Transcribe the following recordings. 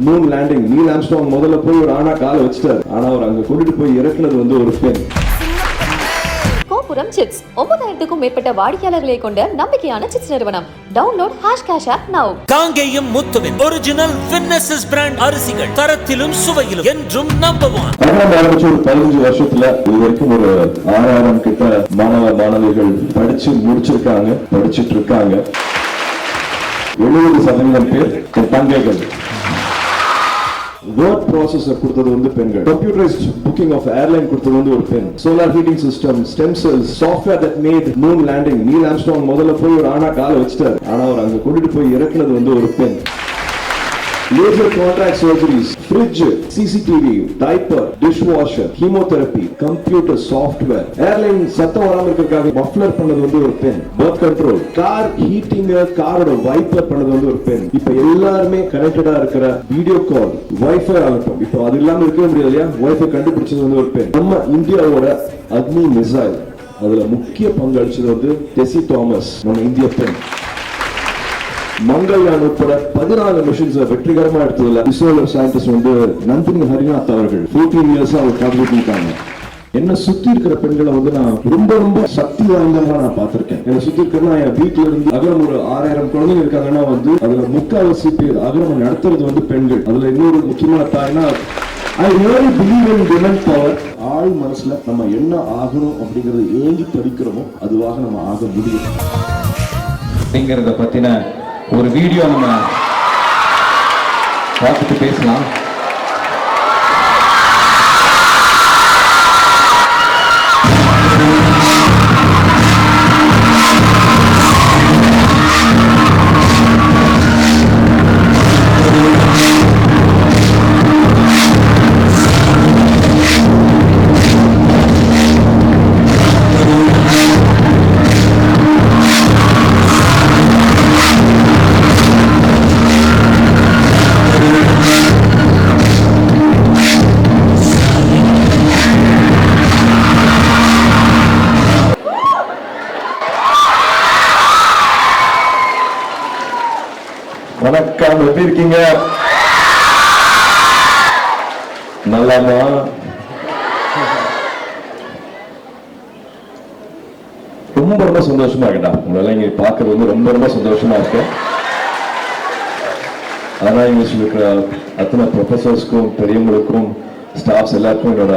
Moon landing Neil Armstrong முதல்ல போய் ஒரு ஆணா காலை வச்சிட்டாரு. ஆனா அவர் அங்க கொண்டுட்டு போய் இறக்குனது வந்து ஒரு பெண். கோபுரம் சிப்ஸ் 9000க்கும் மேற்பட்ட வாடிக்கையாளர்களை கொண்ட நம்பிக்கையான சிப்ஸ் நிறுவனம். Download #cash app now. Kangeyam முத்துவின் ஒரிஜினல் வின்னசஸ் பிராண்ட் அரிசிகள் தரத்திலும் சுவையிலும் என்றும் நம்பர் 1. ஆரம்பிச்சு ஒரு 15 வருஷத்துல இது வரைக்கும் ஒரு 6000 கிட்ட மாணவிகள் படிச்சு முடிச்சிருக்காங்க, படிச்சுட்டு இருக்காங்க. 70% பேர் தங்கைகள். வேர்ட் ப்ராசஸர் கொடுத்தது வந்து பெண்கள். கம்ப்யூட்டரைஸ்ட் புக்கிங் ஆஃப் ஏர்லைன் கொடுத்தது வந்து ஒரு பெண். Solar heating system, stem cells, software that made moon landing Neil Armstrong முதல்ல போய் ஒரு ஆணா காலை வச்சிட்டாரு. ஆனா அவர் அங்க கொண்டுட்டு போய் இறக்குனது வந்து ஒரு பெண். Laser contract surgeries, fridge, CCTV, diaper, dishwasher, chemotherapy, computer software, airline சத்தம் வராம இருக்கிறதுக்காக மஃப்ளர் பண்ணது வந்து ஒரு பெண். பர்த் கண்ட்ரோல், கார் ஹீட்டிங், காரோட வைப்பர் பண்ணது வந்து ஒரு பெண். இப்ப எல்லாருமே கனெக்டடா இருக்கிற வீடியோ கால், வைஃபை ஆகட்டும், இப்போ அது இல்லாம இருக்கவே முடியாது இல்லையா? வைஃபை கண்டுபிடிச்சது வந்து ஒரு பெண். நம்ம இந்தியாவோட அக்னி மிசைல், அதுல முக்கிய பங்கு அளிச்சது வந்து டெசி தாமஸ், நம்ம இந்திய பெண். மங்கள்யான் உட்பட 14 மிஷன்ஸ் வெற்றிகரமா எடுத்ததுல இஸ்ரோல சயின்டிஸ்ட் வந்து நந்தினி ஹரிநாத் அவர்கள் 14 இயர்ஸ் அவர் கான்ட்ரிபியூட் பண்ணிட்டாங்க. என்ன சுத்தி இருக்கிற பெண்களை வந்து நான் ரொம்ப சக்தி வாய்ந்தவங்களா நான் பார்த்திருக்கேன். என்ன சுத்தி இருக்கிற என் வீட்டுல இருந்து அகரம் ஒரு 6000 குழந்தைங்க இருக்காங்கன்னா வந்து அதுல 3/4 பேர் அகரம் நடத்துறது வந்து பெண்கள். அதுல இன்னொரு முக்கியமான தாய்னா I really believe in women power. ஆள் மனசுல நம்ம என்ன ஆகணும் அப்படிங்கறது ஏங்கி தவிக்கிறோமோ அதுவாக நம்ம ஆக முடியும் அப்படிங்கறத பத்தின ஒரு வீடியோ நம்ம பார்த்துட்டு பேசலாம். வணக்கம், எப்படி இருக்கீங்க? நல்லாமா? ரொம்ப சந்தோஷமா இருக்கா உங்களெல்லாம் இங்க பாக்குறது வந்து ரொம்ப சந்தோஷமா இருக்கு. ஆனா இங்க இருக்கிற அத்தனை ப்ரொஃபசர்ஸ்க்கும், பெரியவங்களுக்கும், ஸ்டாஃப்ஸ் எல்லாருக்கும் என்னோட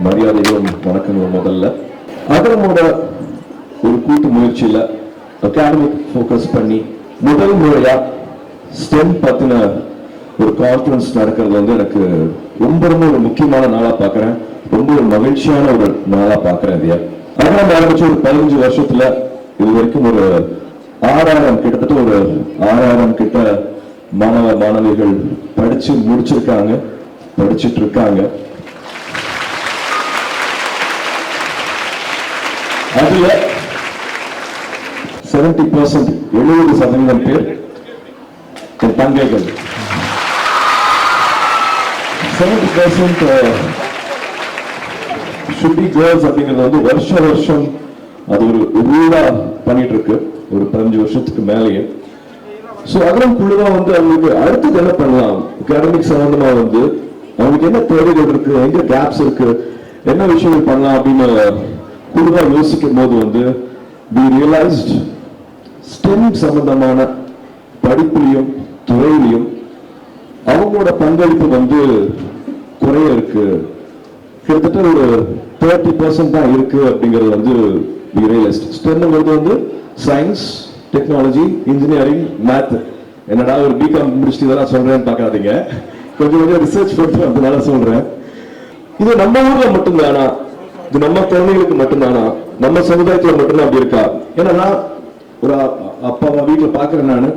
மரியாதைகளும் வணக்கங்கள். முதல்ல அகரமோட ஒரு கூட்டு முயற்சியில அகாடமிக் ஃபோக்கஸ் பண்ணி முதல் முறையா ஸ்டெம் பத்தின ஒரு கான்ஃபரன்ஸ் நடக்கிறது வந்து எனக்கு ரொம்ப ஒரு முக்கியமான நாளா பாக்குறேன். ரொம்ப ஒரு மகிழ்ச்சியான ஒரு நாளா பாக்குறேன். அகரம் ஆரம்பிச்சு ஒரு 15 வருஷத்துல இது வரைக்கும் ஒரு 6000 கிட்டத்தட்ட ஒரு 6000 கிட்ட மாணவிகள் படிச்சு முடிச்சிருக்காங்க, படிச்சுட்டு இருக்காங்க. அதுல 70% பேர் தங்கைகள். 70% should be girls அப்படிங்கிறது வந்து வருஷம் அது ஒரு ரூலா பண்ணிட்டு இருக்கு ஒரு 15 வருஷத்துக்கு மேலேயே. ஸோ அகரம் குழுதான் வந்து அவங்களுக்கு அடுத்தது என்ன பண்ணலாம், அகாடமிக் சம்பந்தமா வந்து அவங்களுக்கு என்ன தேவைகள் இருக்கு, எங்க கேப்ஸ் இருக்கு, என்ன விஷயங்கள் பண்ணலாம் அப்படின்னு குழுவா யோசிக்கும் போது வந்து we realized STEM சம்பந்தமான படிப்புலையும் துறையிலையும் அவங்களோட பங்களிப்பு வந்து குறைய இருக்கு. கிட்டத்தட்ட ஒரு 30% தான் இருக்கு அப்படிங்கிறது வந்து we realized. STEM வந்து சயின்ஸ், டெக்னாலஜி, இன்ஜினியரிங், மேத். என்னடா ஒரு பிகாம் முடிச்சுட்டு இதெல்லாம் சொல்றேன்னு பார்க்காதீங்க, கொஞ்சம் ரிசர்ச் பண்ணி அதனால சொல்றேன். இது நம்ம ஊர்ல மட்டும்தானா, இது நம்ம குழந்தைகளுக்கு மட்டும்தானா, நம்ம சமுதாயத்துல மட்டும்தான் அப்படி இருக்கா? ஏன்னா நான் ஒரு அப்பாவா வீட்டுல பாக்குறேன், நானு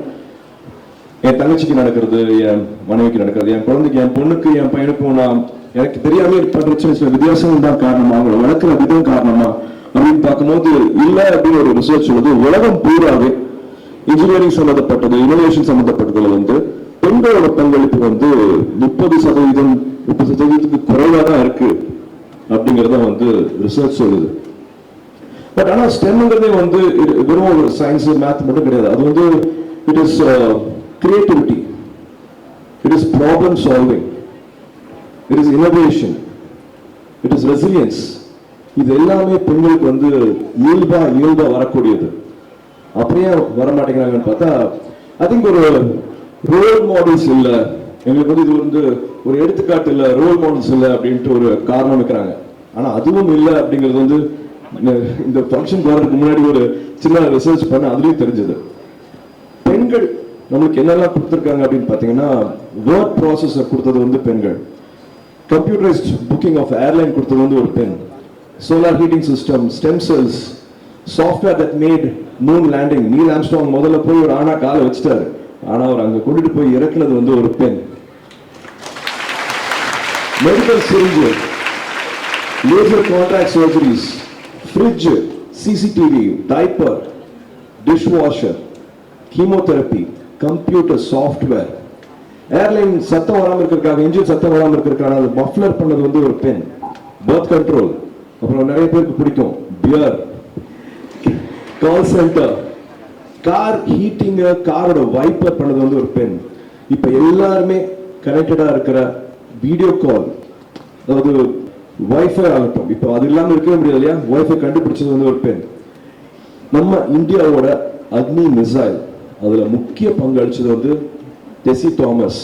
என் தங்கச்சிக்கு நடக்கிறது, என் மனைவிக்கு நடக்கிறது, என் குழந்தைக்கு, என் பொண்ணுக்கு, என் பையனுக்கும் நான் எனக்கு தெரியாம பண்ற சில வித்தியாசங்கள் தான் காரணமா, அவங்களை வளர்க்கிற விதம் காரணமா அப்படின்னு பார்க்கும்போது இல்ல அப்படின்னு ஒரு ரிசர்ச் சொல்லுது. உலகம் பூராவே இன்ஜினியரிங் சம்பந்தப்பட்டது, இனோவேஷன் சம்பந்தப்பட்டதுல வந்து பெண்களோட பங்களிப்பு வந்து 30% குறைவா தான் இருக்கு அப்படிங்கறத வந்து ரிசர்ச் சொல்லுது. பட் ஆனா ஸ்டெம்ங்கிறதே வந்து வெறும் ஒரு சயின்ஸ் மேத் மட்டும் கிடையாது. அது வந்து it is creativity. It is problem solving. It is innovation. It is resilience. இது எல்லாமே பெண்களுக்கு வந்து இயல்பா வரக்கூடியது. அப்படியே வர மாட்டேங்கிறாங்கன்னு பார்த்தா ஐ திங்க் ஒரு ரோல் மாடல்ஸ் இல்லை, எங்களுக்கு வந்து இது வந்து ஒரு எடுத்துக்காட்டு இல்லை, ரோல் மாடல்ஸ் இல்லை அப்படின்ட்டு ஒரு காரணம் வைக்கிறாங்க. ஆனா அதுவும் இல்லை அப்படிங்கிறது வந்து இந்த ஃபங்க்ஷன் போறதுக்கு முன்னாடி ஒரு சின்ன ரிசர்ச் பண்ண அதுலயும் தெரிஞ்சது. பெண்கள் நம்மளுக்கு என்னெல்லாம் கொடுத்துருக்காங்க அப்படின்னு பார்த்தீங்கன்னா, வேர்ட் ப்ராசஸர் கொடுத்தது வந்து பெண்கள், கம்ப்யூட்டரைஸ்ட் புக்கிங் ஆஃப் ஏர்லைன் கொடுத்தது வந்து ஒரு பெண், solar heating system, stem cells, software that made moon landing. Neil Armstrong முதல்ல போய் ஒரு ஆணா காலை வச்சுட்டாரு, ஆனா அவர் அங்க கொண்டுட்டு போய் இறக்குனது வந்து ஒரு பெண். Medical syringe, laser contract surgeries, fridge, CCTV, diaper, dish washer, chemotherapy, computer software, airline சத்தம் வராமல் இருக்கிறதுக்காக, இன்ஜின் சத்தம் வராமல் இருக்கிறதுக்காக அது மஃப்ளர் பண்ணது வந்து ஒரு பெண். பர்த் கண்ட்ரோல், அப்புறம் நிறைய பேருக்கு பிடிக்கும் pier, call centre, car heating, காரோட வைப்பர் பண்ணது வந்து ஒரு பெண். இப்ப எல்லாருமே கனெக்டடா இருக்கிற வீடியோ கால், அதாவது வைஃபை ஆகட்டும், இப்போ அது இல்லாமல் இருக்கவே முடியாது இல்லையா, வைஃபை கண்டுபிடிச்சது வந்து ஒரு பெண். நம்ம இந்தியாவோட அக்னி மிசைல், அதுல முக்கிய பங்கு அளிச்சது வந்து டெசி தாமஸ்,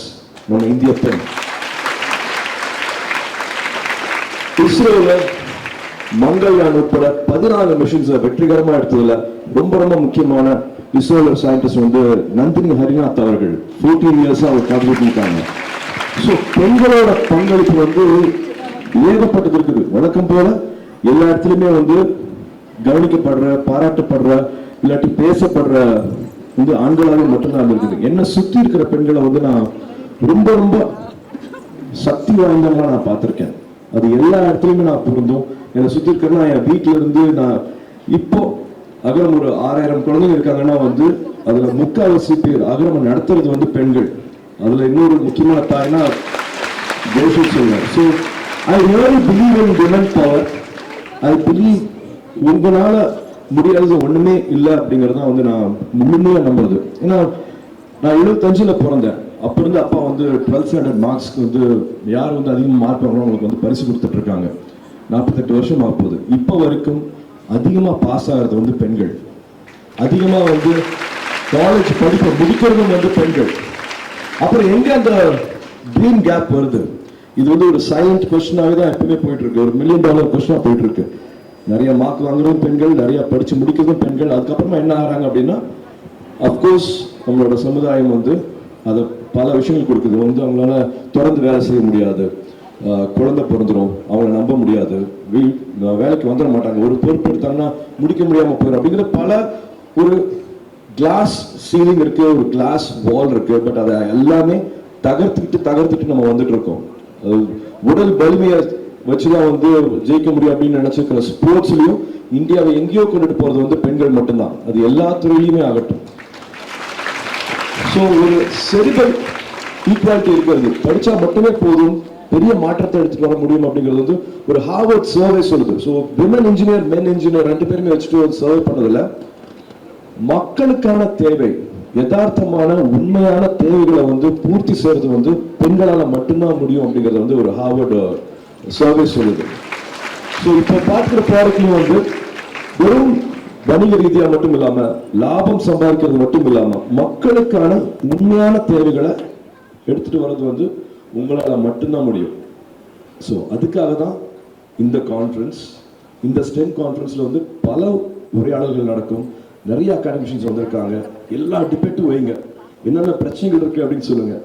நம்ம இந்திய பெண். இஸ்ரோல மங்கள்யான் உட்பட 14 மிஷன்ஸ் வெற்றிகரமா எடுத்ததுல ரொம்ப முக்கியமான இஸ்ரோல சயின்டிஸ்ட் வந்து நந்தினி ஹரிநாத் அவர்கள் 14 இயர்ஸ் அவர் கான்ட்ரிபியூட் பண்ணிட்டாங்க. ஸோ பெண்களோட பங்களிப்பு வந்து ஏகப்பட்டது இருக்குது. வழக்கம் போல எல்லா இடத்துலயுமே வந்து கவனிக்கப்படுற, பாராட்டப்படுற, இல்லாட்டி பேசப்படுற வந்து ஆண்களாக மட்டும்தான் இருக்குது. என்ன சுத்தி இருக்கிற பெண்களை வந்து நான் ரொம்ப சக்தி வாய்ந்தவங்களா நான் பார்த்திருக்கேன். அது எல்லா இடத்துலயுமே நான் பொருந்தும். என்னை சுத்தி இருக்கிறேன்னா என் வீட்டுல இருந்து நான் இப்போ அகரம் ஒரு 6000 குழந்தைங்க இருக்காங்கன்னா வந்து அதுல 3/4 பேர் அகரம் நடத்துறது வந்து பெண்கள். அதுல இன்னொரு முக்கியமான தாய்னா ஜோஷல் சொல்லுவேன். So I really believe in women power. I believe உங்களால முடியாதது ஒண்ணுமே இல்லை அப்படிங்கறத வந்து நான் முழுமையா நம்புறது. ஏன்னா நான் 75ல பிறந்தேன். அப்ப இருந்து அப்பா வந்து 12th ஸ்டாண்டர்ட் மார்க்ஸ்க்கு வந்து யார் வந்து அதிகமாக மார்க் வாங்குறோம் அவங்களுக்கு வந்து பரிசு கொடுத்துட்டு இருக்காங்க. 48 வருஷம் ஆகுது. இப்போ வரைக்கும் அதிகமா பாஸ் ஆகிறது வந்து பெண்கள், அதிகமா வந்து காலேஜ் படிப்பை முடிக்கிறதும் வந்து பெண்கள். அப்புறம் எங்க அந்த ட்ரீம் கேப் வருது? இது வந்து ஒரு சைலண்ட் கொஸ்டினாவே தான் எப்பவுமே போயிட்டு இருக்கு. ஒரு $1 மில்லியன் கொஸ்டினா போயிட்டு இருக்கு. நிறைய மார்க் வாங்குறதும் பெண்கள், நிறைய படிச்சு முடிக்கிறதும் பெண்கள். அதுக்கப்புறமா என்ன ஆகிறாங்க அப்படின்னா, அப்கோர்ஸ் நம்மளோட சமுதாயம் வந்து அதை பல விஷயங்கள் கொடுக்குது. வந்து அவங்களால தொடர்ந்து வேலை செய்ய முடியாது, குழந்தை பிறந்துடும், அவங்களை நம்ப முடியாது, வேலைக்கு வந்துட மாட்டாங்க, ஒரு பொறுப்பு எடுத்தாங்கன்னா முடிக்க முடியாம போயிடும் அப்படிங்கிற பல ஒரு கிளாஸ் சீலிங் இருக்கு, ஒரு கிளாஸ் வால் இருக்கு. பட் அதை எல்லாமே தகர்த்துட்டு நம்ம வந்துட்டு இருக்கோம். உடல் வலிமையை வச்சுதான் வந்து ஜெயிக்க முடியும் அப்படின்னு நினைச்சிருக்கிற ஸ்போர்ட்ஸ்லயும் இந்தியாவை எங்கேயோ கொண்டுட்டு போறது வந்து பெண்கள் மட்டும்தான். அது எல்லா துறையிலுமே ஆகட்டும். ஸோ ஒரு செரிபல் ஈக்குவாலிட்டி இருக்கிறது, படிச்சா மட்டுமே போதும், பெரிய மாற்றத்தை எடுத்துட்டு வர முடியும் அப்படிங்கிறது வந்து ஒரு ஹார்வர்ட் சர்வே சொல்லுது. ஸோ விமன் இன்ஜினியர், மென் இன்ஜினியர் 2 பேருமே வச்சுட்டு ஒரு சர்வே பண்ணதில்ல. மக்களுக்கான தேவை, யதார்த்தமான உண்மையான தேவைகளை வந்து பூர்த்தி செய்யறது வந்து பெண்களால மட்டும்தான் முடியும் அப்படிங்கறது வந்து ஒரு ஹார்வர்ட் சர்வே சொல்லுது. ஸோ இப்போ பார்க்குற ப்ராடக்ட்லையும் வந்து வெறும் வணிக ரீதியா மட்டும் இல்லாம, லாபம் சம்பாதிக்கிறது மட்டும் இல்லாம, மக்களுக்கான உண்மையான தேவைகளை எடுத்துட்டு வர்றது வந்து உங்களால மட்டும்தான் முடியும். ஸோ அதுக்காக தான் இந்த கான்ஃபரன்ஸ், இந்த ஸ்டெம் கான்ஃபரன்ஸ்ல வந்து பல உரையாடல்கள் நடக்கும். நிறைய அகாடமிஷியன்ஸ் வந்திருக்காங்க. எல்லா டிபேட்டும் வைங்க, என்னென்ன பிரச்சனைகள் இருக்கு அப்படின்னு சொல்லுங்க.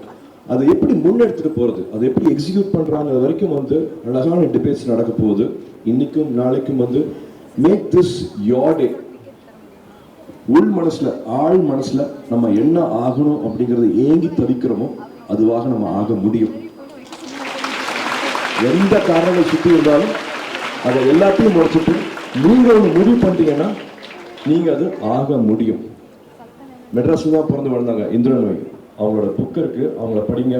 அதை எப்படி முன்னெடுத்துட்டு போறது, அதை எப்படி எக்ஸிக்யூட் பண்றாங்க வரைக்கும் வந்து அழகான டிபேட்ஸ் நடக்க போகுது. இன்னைக்கும் நாளைக்கும் வந்து மேக் திஸ் யோர் டே. உள் மனசுல, ஆழ் மனசுல நம்ம என்ன ஆகணும் அப்படிங்கறது ஏங்கி தவிக்கிறோமோ அதுவாக நம்ம ஆக முடியும். எந்த காரணங்கள் சுத்தி இருந்தாலும் அதை எல்லாத்தையும் முடிச்சுட்டு நீங்க ஒன்று முடிவு பண்ணிட்டீங்கன்னா நீங்க அது ஆக முடியும். மெட்ராஸ்ல தான் பிறந்து வளர்ந்தாங்க இந்திரன். அவங்களோட புக் இருக்கு, அவங்கள படிங்க.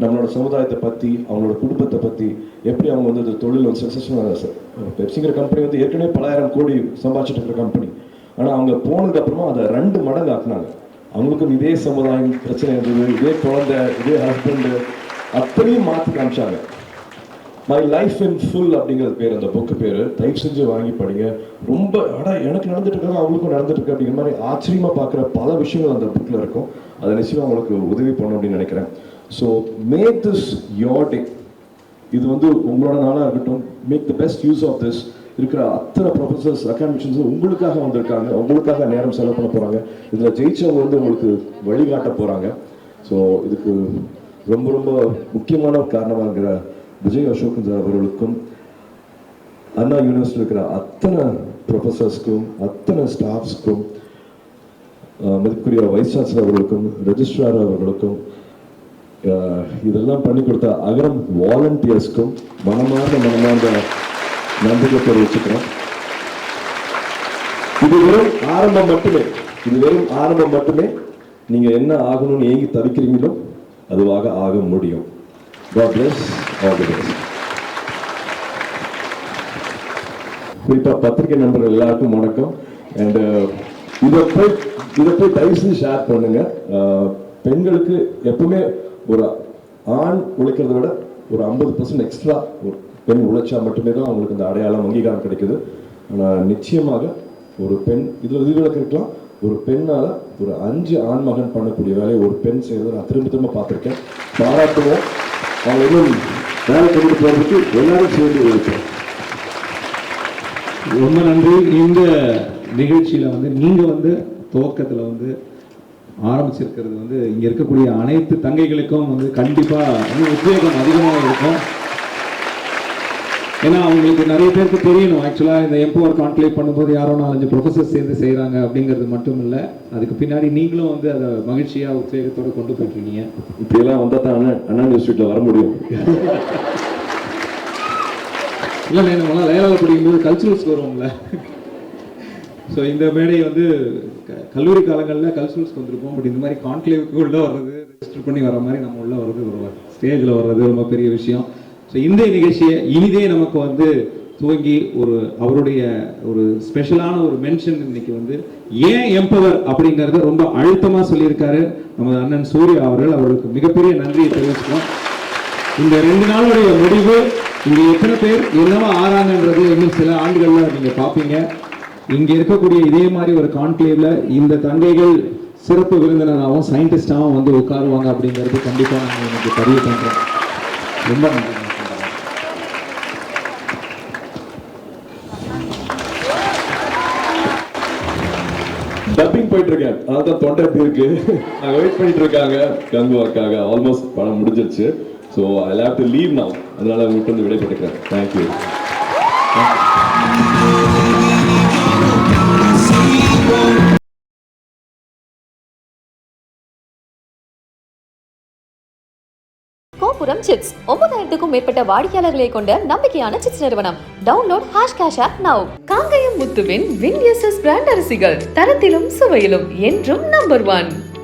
நம்மளோட சமுதாயத்தை பத்தி, அவங்களோட குடும்பத்தை பத்தி, எப்படி அவங்க வந்து தொழில் வந்து சக்சஸ்ஃபுல்லாக. பெப்சிங்கிற கம்பெனி வந்து ஏற்கனவே பல ஆயிரம் கோடி சம்பாதிச்சுட்டு இருக்கிற கம்பெனி. ஆனா அவங்க போனதுக்கு அப்புறமா அதை 2 மடங்கு ஆக்குனாங்க. அவங்களுக்கும் இதே சமுதாயம் பிரச்சனை இருந்தது, இதே குழந்தை, இதே ஹஸ்பண்டு, அத்தனையும் மாற்றி காமிச்சாங்க. மை லைஃப் இன் ஃபுல் அப்படிங்கிறது பேர், அந்த புக்கு பேர். தயவு செஞ்சு வாங்கி படிங்க. ரொம்ப எனக்கு நடந்துட்டு இருக்காங்க, அவங்களுக்கும் நடந்துட்டு இருக்கு அப்படிங்கிற மாதிரி ஆச்சரியமாக பார்க்குற பல விஷயங்கள் அந்த புக்கில் இருக்கும். அதை நிச்சயமாக அவங்களுக்கு உதவி பண்ணணும் அப்படின்னு நினைக்கிறேன். So make this your day. இது வந்து உங்களோட நாளாக இருக்கட்டும். Make the best use of this. இருக்கிற அத்தனை ப்ரொஃபஸர்ஸ், அகாடமிஷியன்ஸும் உங்களுக்காக வந்திருக்காங்க, உங்களுக்காக நேரம் செலவு பண்ண போகிறாங்க. இதில் ஜெயிச்சவங்க வந்து உங்களுக்கு வழிகாட்ட போகிறாங்க. ஸோ இதுக்கு ரொம்ப ரொம்ப முக்கியமான காரணமாக இருக்கிற விஜய் அசோகன் சார் அவர்களுக்கும், அண்ணா யூனிவர்சிட்டியில் இருக்கிற அத்தனை ப்ரொஃபஸர்ஸ்க்கும், அத்தனை ஸ்டாஃப்ஸ்க்கும், மதிப்புக்குரிய வைஸ் சான்சலர் அவர்களுக்கும், ரெஜிஸ்ட்ரார் அவர்களுக்கும், இதெல்லாம் பண்ணி கொடுத்த அகரம் வாலண்டியர்ஸ்க்கும் மனமார்ந்த நன்றிகளை தெரிவிச்சுக்கிறேன். இது வெறும் ஆரம்பம் மட்டுமே. நீங்க என்ன ஆகணும்னு ஏங்கி தவிக்கிறீங்களோ அதுவாக ஆக முடியும். God bless all the best. குறிப்பா பத்திரிகை நண்பர்கள் எல்லாருக்கும் வணக்கம். அண்ட் இதை போய் தயவு செஞ்சு ஷேர் பண்ணுங்க. பெண்களுக்கு எப்பவுமே ஒரு ஆண் உழைக்கிறத விட ஒரு 50% எக்ஸ்ட்ரா ஒரு பெண் உழைச்சா மட்டுமே தான் அவங்களுக்கு அந்த அடையாளம், அங்கீகாரம் கிடைக்குது. ஆனால் நிச்சயமாக ஒரு பெண் இதில் விதிவிலக்கு இருக்கலாம். ஒரு பெண்ணால் ஒரு 5 ஆண் மகன் பண்ணக்கூடிய வேலையை ஒரு பெண் செய்வதை நான் திரும்ப பார்த்துருக்கேன். பாராட்டுவோம். அவங்க இன்னும் வேலை கொண்டு போகிறதுக்கு எல்லாரும் சேர்ந்து இருக்கிறோம். ரொம்ப நன்றி. இந்த நிகழ்ச்சியில் வந்து நீங்கள் வந்து துவக்கத்தில் வந்து ஆரம்பிச்சிருக்கிறது வந்து இங்கே இருக்கக்கூடிய அனைத்து தங்கைகளுக்கும் வந்து கண்டிப்பாக உத்வேகம் அதிகமாக இருக்கும். ஏன்னா அவங்களுக்கு நிறைய பேருக்கு தெரியணும். ஆக்சுவலாக இந்த எம்பவர் கான்க்ளேவ் பண்ணும்போது யாரோ 4-5 ப்ரொஃபஸர்ஸ் சேர்ந்து செய்கிறாங்க அப்படிங்கிறது மட்டும் இல்லை, அதுக்கு பின்னாடி நீங்களும் வந்து அதை மகிழ்ச்சியாக உத்வேகத்தோடு கொண்டு போயிட்டுருக்கீங்க. இப்படியெல்லாம் வந்தால் தான் அண்ணா யூனிவர்சிட்டியில் வர முடியும். இல்லை நம்மளாம் லயலாவில் படிக்கும்போது கல்ச்சுரல்ஸ்க்கு வருவோம்ல. ஸோ இந்த மேடை வந்து கல்லூரி காலங்களில் கல்ச்சுரல்ஸ்க்கு வந்திருப்போம். பட் இந்த மாதிரி கான்க்ளேவுக்கு உள்ளே வர்றது, ரெஜிஸ்டர் பண்ணி வர மாதிரி நம்ம உள்ளே வர்றது, ஒரு ஸ்டேஜில் வர்றது ரொம்ப பெரிய விஷயம். ஸோ இந்த நிகழ்ச்சியை இனிதே நமக்கு வந்து துவங்கி அவருடைய ஒரு ஸ்பெஷலான ஒரு மென்ஷன் இன்னைக்கு வந்து ஏன் எம்பவர் அப்படிங்கிறத ரொம்ப அழுத்தமாக சொல்லியிருக்காரு நமது அண்ணன் சூர்யா அவர்கள். அவருக்கு மிகப்பெரிய நன்றியை தெரிவிச்சுக்கோம். இந்த 2 நாளுடைய முடிவு இங்கே எத்தனை பேர் என்னவா ஆறாங்கன்றது இன்னும் சில ஆண்டுகளில் நீங்கள் பார்ப்பீங்க. இங்கே இருக்கக்கூடிய இதே மாதிரி ஒரு கான்க்ளேவ்ல இந்த தங்கைகள் சிறப்பு விருந்தினராகவும் சயின்டிஸ்டாகவும் வந்து உட்காருவாங்க அப்படிங்கிறது கண்டிப்பாக நாங்கள் எனக்கு பதிவு பண்ணுறோம். ரொம்ப நன்றி. டப்பிங் போயிட்டு இருக்கேன், அதான் தொண்டை எப்படி இருக்கு. நாங்க வெயிட் பண்ணிட்டு இருக்காங்க கங்குவாக்காக. ஆல்மோஸ்ட் படம் முடிஞ்சிருச்சு. So I have to leave now. அதனால உங்கள்கிட்ட வந்து விடைபெற்றுக்கிறேன். தேங்க்யூ. கோபுரம் சிட்ஸ் 9000க்கும் மேற்பட்ட வாடிக்கையாளர்களை கொண்ட நம்பிக்கையான சிட்ஸ் நிறுவனம். Download #cash app now. Kangayam முத்துவின் வின் எஸ்எஸ் பிராண்ட் அரிசிகள் தரத்திலும் சுவையிலும் என்றும் நம்பர் 1.